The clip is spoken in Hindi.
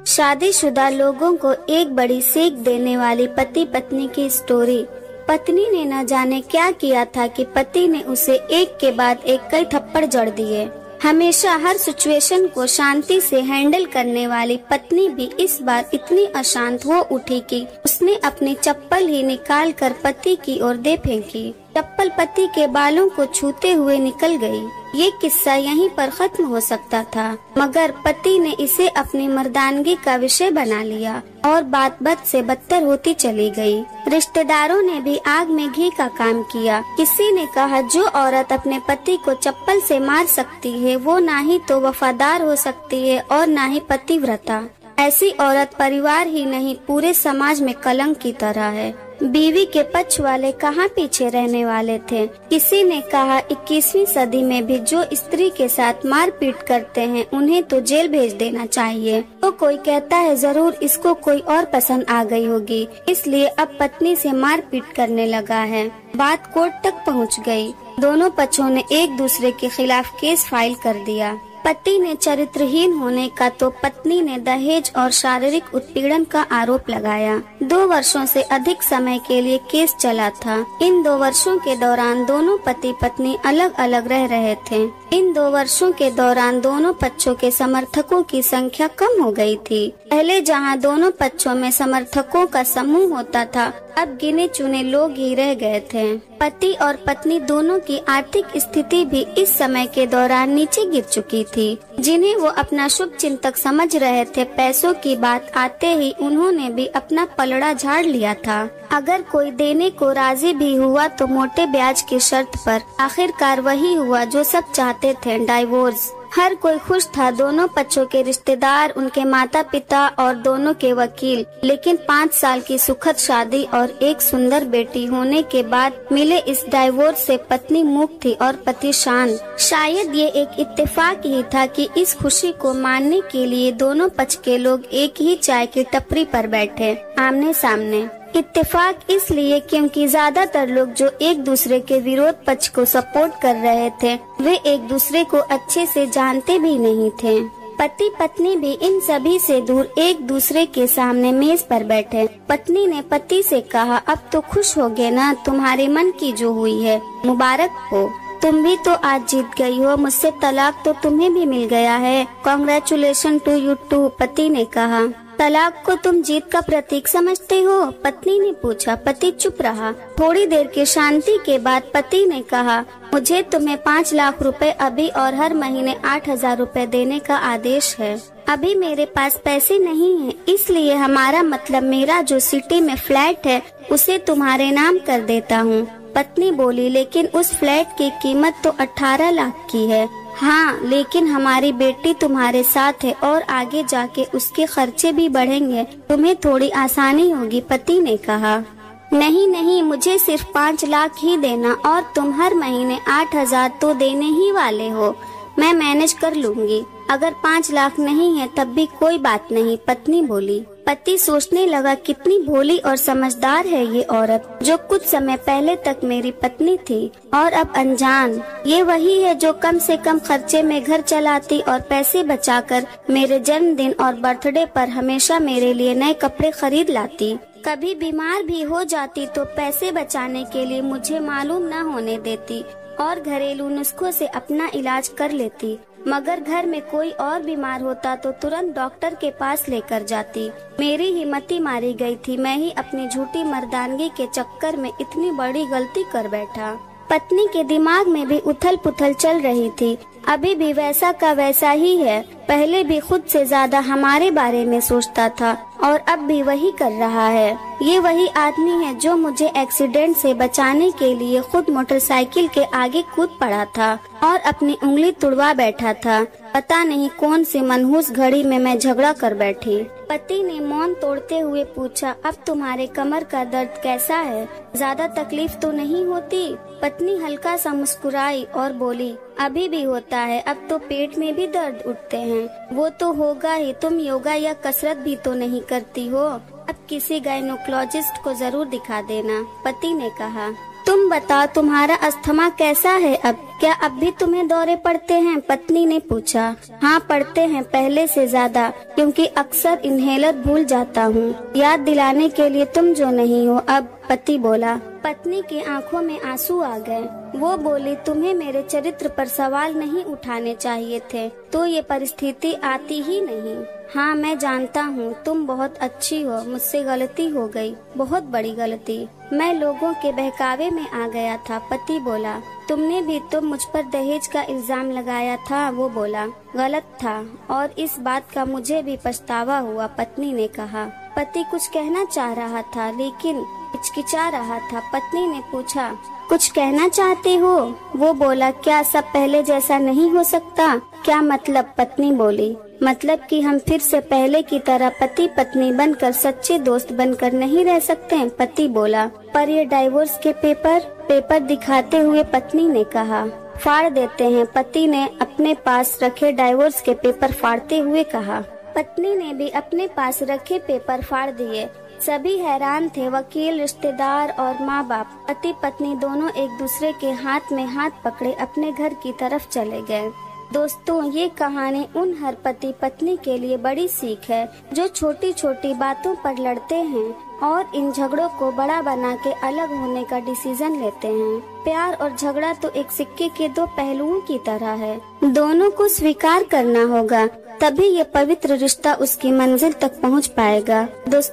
शादीशुदा लोगों को एक बड़ी सीख देने वाली पति पत्नी की स्टोरी। पत्नी ने न जाने क्या किया था कि पति ने उसे एक के बाद एक कई थप्पड़ जड़ दिए। हमेशा हर सिचुएशन को शांति से हैंडल करने वाली पत्नी भी इस बार इतनी अशांत हो उठी कि उसने अपनी चप्पल ही निकाल कर पति की ओर दे फेंकी। चप्पल पति के बालों को छूते हुए निकल गई। ये किस्सा यहीं पर खत्म हो सकता था, मगर पति ने इसे अपनी मर्दानगी का विषय बना लिया और बात बद से बदतर होती चली गई। रिश्तेदारों ने भी आग में घी का काम किया। किसी ने कहा जो औरत अपने पति को चप्पल से मार सकती है वो ना ही तो वफादार हो सकती है और ना ही पतिव्रता। ऐसी औरत परिवार ही नहीं पूरे समाज में कलंक की तरह है। बीवी के पक्ष वाले कहाँ पीछे रहने वाले थे। किसी ने कहा 21वीं सदी में भी जो स्त्री के साथ मारपीट करते हैं उन्हें तो जेल भेज देना चाहिए। तो कोई कहता है जरूर इसको कोई और पसंद आ गई होगी, इसलिए अब पत्नी से मारपीट करने लगा है। बात कोर्ट तक पहुँच गई। दोनों पक्षों ने एक दूसरे के खिलाफ केस फाइल कर दिया। पति ने चरित्रहीन होने का तो पत्नी ने दहेज और शारीरिक उत्पीड़न का आरोप लगाया। 2 वर्षों से अधिक समय के लिए केस चला था। इन 2 वर्षों के दौरान दोनों पति पत्नी अलग अलग रह रहे थे। इन 2 वर्षों के दौरान दोनों पक्षों के समर्थकों की संख्या कम हो गई थी। पहले जहां दोनों पक्षों में समर्थकों का समूह होता था, अब गिने चुने लोग ही रह गए थे। पति और पत्नी दोनों की आर्थिक स्थिति भी इस समय के दौरान नीचे गिर चुकी थी। जिन्हें वो अपना शुभ चिंतक समझ रहे थे, पैसों की बात आते ही उन्होंने भी अपना पलड़ा झाड़ लिया था। अगर कोई देने को राजी भी हुआ तो मोटे ब्याज की शर्त पर। आखिरकार वही हुआ जो सब चाहते थे, डाइवोर्स। हर कोई खुश था, दोनों पक्षों के रिश्तेदार, उनके माता पिता और दोनों के वकील। लेकिन 5 साल की सुखद शादी और एक सुंदर बेटी होने के बाद मिले इस डाइवोर्स से पत्नी मूक थी और पति शांत। शायद ये एक इत्तेफाक ही था कि इस खुशी को मानने के लिए दोनों पक्ष के लोग एक ही चाय की टपरी पर बैठे, आमने सामने। इत्तेफाक इसलिए क्योंकि ज्यादातर लोग जो एक दूसरे के विरोध पक्ष को सपोर्ट कर रहे थे वे एक दूसरे को अच्छे से जानते भी नहीं थे। पति पत्नी भी इन सभी से दूर एक दूसरे के सामने मेज पर बैठे। पत्नी ने पति से कहा, अब तो खुश हो गए ना, तुम्हारे मन की जो हुई है मुबारक हो। तुम भी तो आज जीत गई हो, मुझसे तलाक तो तुम्हें भी मिल गया है। कॉन्ग्रेचुलेशन टू यू टू, पति ने कहा। तलाक को तुम जीत का प्रतीक समझते हो? पत्नी ने पूछा। पति चुप रहा। थोड़ी देर की शांति के बाद पति ने कहा, मुझे तुम्हें 5 लाख रुपए अभी और हर महीने 8,000 रुपए देने का आदेश है। अभी मेरे पास पैसे नहीं है, इसलिए हमारा मतलब मेरा जो सिटी में फ्लैट है उसे तुम्हारे नाम कर देता हूँ। पत्नी बोली, लेकिन उस फ्लैट की कीमत तो 18 लाख की है। हाँ, लेकिन हमारी बेटी तुम्हारे साथ है और आगे जाके उसके खर्चे भी बढ़ेंगे, तुम्हें थोड़ी आसानी होगी, पति ने कहा। नहीं नहीं, मुझे सिर्फ 5 लाख ही देना और तुम हर महीने 8,000 तो देने ही वाले हो, मैं मैनेज कर लूंगी। अगर 5 लाख नहीं है तब भी कोई बात नहीं, पत्नी बोली। पति सोचने लगा, कितनी भोली और समझदार है ये औरत, जो कुछ समय पहले तक मेरी पत्नी थी और अब अनजान। ये वही है जो कम से कम खर्चे में घर चलाती और पैसे बचाकर मेरे जन्मदिन और बर्थडे पर हमेशा मेरे लिए नए कपड़े खरीद लाती। कभी बीमार भी हो जाती तो पैसे बचाने के लिए मुझे मालूम न होने देती और घरेलू नुस्खों से अपना इलाज कर लेती। मगर घर में कोई और बीमार होता तो तुरंत डॉक्टर के पास लेकर जाती। मेरी हिम्मती मारी गई थी, मैं ही अपनी झूठी मर्दानगी के चक्कर में इतनी बड़ी गलती कर बैठा। पत्नी के दिमाग में भी उथल पुथल चल रही थी। अभी भी वैसा का वैसा ही है। पहले भी खुद से ज्यादा हमारे बारे में सोचता था और अब भी वही कर रहा है। ये वही आदमी है जो मुझे एक्सीडेंट से बचाने के लिए खुद मोटरसाइकिल के आगे कूद पड़ा था और अपनी उंगली तुड़वा बैठा था। पता नहीं कौन सी मनहूस घड़ी में मैं झगड़ा कर बैठी। पति ने मौन तोड़ते हुए पूछा, अब तुम्हारे कमर का दर्द कैसा है? ज्यादा तकलीफ तो नहीं होती? पत्नी हल्का सा मुस्कुराई और बोली, अभी भी होता है, अब तो पेट में भी दर्द उठते हैं। वो तो होगा ही, तुम योगा या कसरत भी तो नहीं करती हो। अब किसी गायनोकोलॉजिस्ट को जरूर दिखा देना, पति ने कहा। तुम बताओ तुम्हारा अस्थमा कैसा है अब? क्या अब भी तुम्हें दौरे पड़ते हैं? पत्नी ने पूछा। हाँ पड़ते हैं, पहले से ज्यादा, क्योंकि अक्सर इन्हेलर भूल जाता हूँ। याद दिलाने के लिए तुम जो नहीं हो अब, पति बोला। पत्नी की आंखों में आंसू आ गए। वो बोली, तुम्हें मेरे चरित्र पर सवाल नहीं उठाने चाहिए थे, तो ये परिस्थिति आती ही नहीं। हाँ मैं जानता हूँ तुम बहुत अच्छी हो, मुझसे गलती हो गई, बहुत बड़ी गलती। मैं लोगों के बहकावे में आ गया था, पति बोला। तुमने भी तो मुझ पर दहेज का इल्जाम लगाया था, वो बोला। गलत था और इस बात का मुझे भी पछतावा हुआ, पत्नी ने कहा। पति कुछ कहना चाह रहा था लेकिन हिचकिचा रहा था। पत्नी ने पूछा, कुछ कहना चाहते हो? वो बोला, क्या सब पहले जैसा नहीं हो सकता? क्या मतलब? पत्नी बोली, मतलब कि हम फिर से पहले की तरह पति पत्नी बनकर सच्चे दोस्त बनकर नहीं रह सकते? पति बोला। पर ये डाइवोर्स के पेपर दिखाते हुए पत्नी ने कहा। फाड़ देते हैं, पति ने अपने पास रखे डाइवोर्स के पेपर फाड़ते हुए कहा। पत्नी ने भी अपने पास रखे पेपर फाड़ दिए। सभी हैरान थे, वकील, रिश्तेदार और माँ बाप। पति पत्नी दोनों एक दूसरे के हाथ में हाथ पकड़े अपने घर की तरफ चले गए। दोस्तों, ये कहानी उन हर पति पत्नी के लिए बड़ी सीख है जो छोटी छोटी बातों पर लड़ते हैं और इन झगड़ों को बड़ा बना के अलग होने का डिसीजन लेते हैं। प्यार और झगड़ा तो एक सिक्के के दो पहलुओं की तरह है, दोनों को स्वीकार करना होगा, तभी ये पवित्र रिश्ता उसकी मंजिल तक पहुंच पाएगा। दोस्तों,